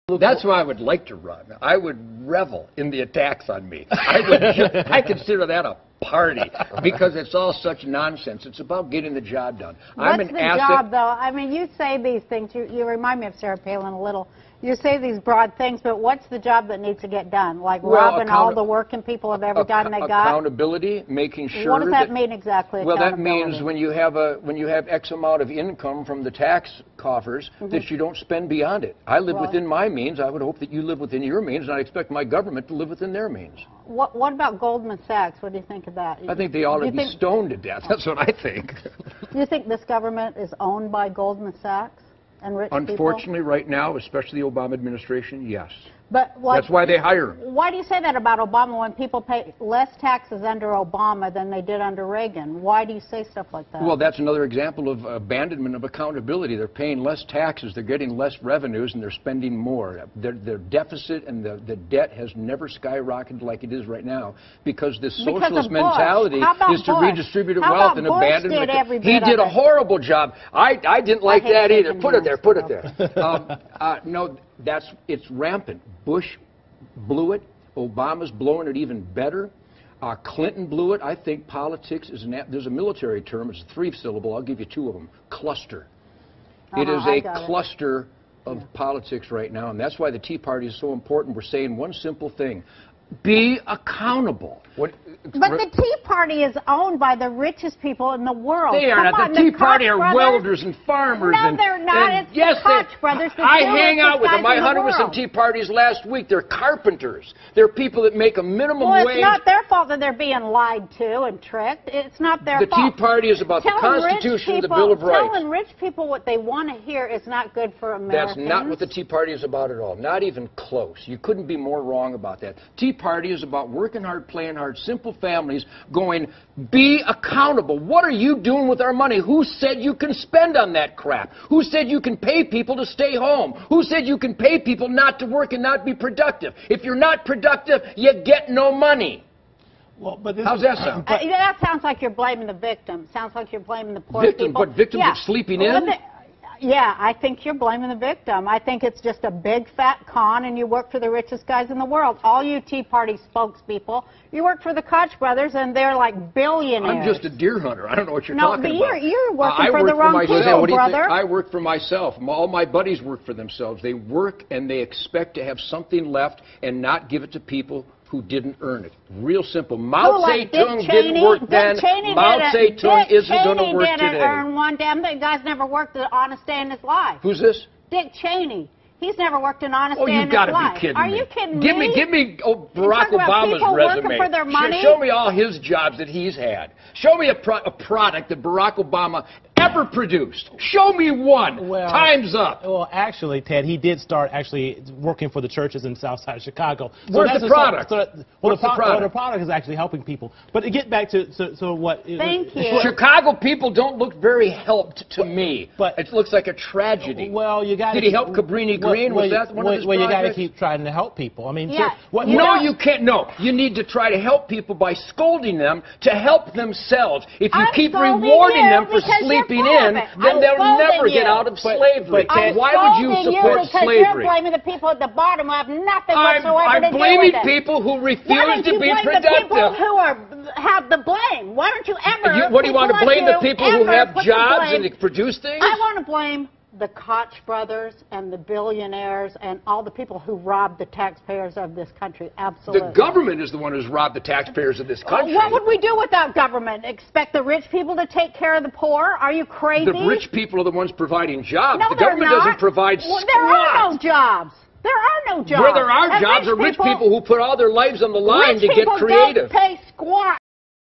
That's why I would like to run. I would revel in the attacks on me. I consider that a party because it's all such nonsense. It's about getting the job done. What's the job, though? I mean, you say these things. You remind me of Sarah Palin a little. You say these broad things, but what's the job that needs to get done? Like robbing all the working people of every dime they got? Accountability, making sure. What does that mean exactly? Well, that means when you have X amount of income from the tax coffers, that you don't spend beyond it. I live within my means. I would hope that you live within your means, and I expect my government to live within their means. What about Goldman Sachs? What do you think of that? I think they ought to be stoned to death. That's what I think. You think this government is owned by Goldman Sachs and rich people? Unfortunately, right now, especially the Obama administration, yes. But that's why they hire him. Why do you say that about Obama when people pay less taxes under Obama than they did under Reagan? Why do you say stuff like that? Well, that's another example of abandonment of accountability. They're paying less taxes, they're getting less revenues, and they're spending more. Their deficit and the debt has never skyrocketed like it is right now because this socialist mentality is to redistribute wealth and abandon it. He did a horrible job. I didn't like that either. Put it there. Put it there. No. It's rampant. Bush blew it. Obama's blowing it even better. Clinton blew it. I think politics is there's a military term. It's a 3-syllable. I'll give you 2 of them. Cluster. It is a cluster of politics right now, and that's why the Tea Party is so important. We're saying one simple thing. Be accountable. But the Tea Party is owned by the richest people in the world. They are not. The Tea Party are welders and farmers. No, they're not. It's the Koch brothers. I hang out with them. I hunted with some Tea Parties last week. They're carpenters. They're people that make a minimum wage. Well, it's not their fault that they're being lied to and tricked. It's not their fault. The Tea Party is about the Constitution and the Bill of Rights. Telling rich people what they want to hear is not good for Americans. That's not what the Tea Party is about at all. Not even close. You couldn't be more wrong about that. Tea Party is about working hard, playing hard, simple families going, be accountable. What are you doing with our money? Who said you can spend on that crap? Who said you can pay people to stay home? Who said you can pay people not to work and not be productive? If you're not productive, you get no money. Well, but how's that sound? That sounds like you're blaming the victim. Sounds like you're blaming the poor people. What, victims of sleeping in? Yeah, I think you're blaming the victim. I think it's just a big fat con, and you work for the richest guys in the world. All you Tea Party spokespeople, you work for the Koch brothers, and they're like billionaires. I'm just a deer hunter. I don't know what you're talking about. No, but you're working for the wrong people, brother. I work for myself. All my buddies work for themselves. They work, and they expect to have something left and not give it to people who didn't earn it. Real simple. Mao Zedong didn't work then. Mao Zedong isn't going to work today. Didn't earn one damn thing. The guy's never worked an honest day in his life. Who's this? Dick Cheney. He's never worked an honest day in his life. Oh, you got to be kidding me. Are you kidding me? Give me Barack Obama's resume. For their money? Show me all his jobs that he's had. Show me a product that Barack Obama ever produced. Show me one. Well, time's up. Well, actually, Ted, he did start actually working for the churches in the South Side of Chicago. So where's the product? What's the product? Well, the product is actually helping people. But to get back to what... Thank you. Chicago people don't look very helped to me. But it looks like a tragedy. Well, you got. Did he help Cabrini Green? Was that one of his projects? Well, you got to keep trying to help people. I mean, yeah. No, you can't. No, you need to try to help people by scolding them to help themselves. If you keep rewarding them for sleeping in, then they'll never get out of slavery. Why would you support slavery? You're blaming the people at the bottom who have nothing whatsoever to do with it. I'm blaming people who refuse to be productive. The people who have the blame. Why don't you ever? What do you want to blame the people who have jobs and produce things? I want to blame the Koch brothers and the billionaires and all the people who robbed the taxpayers of this country. Absolutely. The government is the one who's robbed the taxpayers of this country. What would we do without government? Expect the rich people to take care of the poor? Are you crazy? The rich people are the ones providing jobs. No, the government doesn't provide squat. There are no jobs. There are no jobs. Where there are jobs are rich people who put all their lives on the line to get creative. Rich people don't pay squat